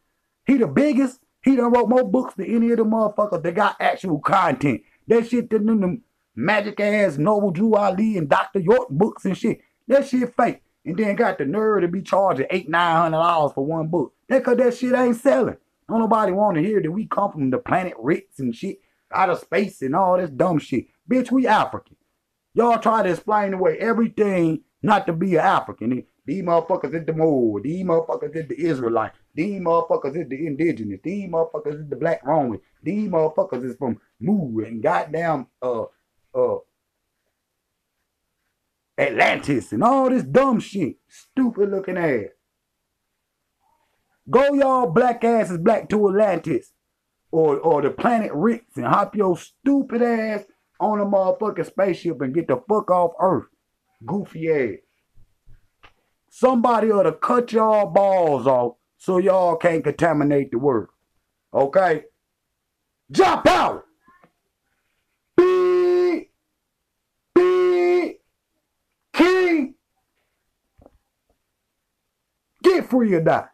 A: He the biggest. He done wrote more books than any of the motherfuckers that got actual content. That shit than them magic ass Noble Drew Ali and Dr. York books and shit. That shit fake. And then got the nerve to be charging $800-900 for one book. That cause that shit ain't selling. Don't nobody want to hear that we come from the planet Ritz and shit, out of space and all this dumb shit. Bitch, we African. Y'all try to explain away everything not to be an African. These motherfuckers is the Moor. These motherfuckers is the Israelites. These motherfuckers is the indigenous. These motherfuckers is the black Romans. These motherfuckers is from Mu and goddamn Atlantis and all this dumb shit. Stupid looking ass. Go y'all black asses back to Atlantis or the planet Ritz and hop your stupid ass on a motherfucking spaceship and get the fuck off Earth. Goofy ass. Somebody ought to cut y'all balls off so y'all can't contaminate the world. Okay? Jump out! Beep! Beep! King! Get free or die.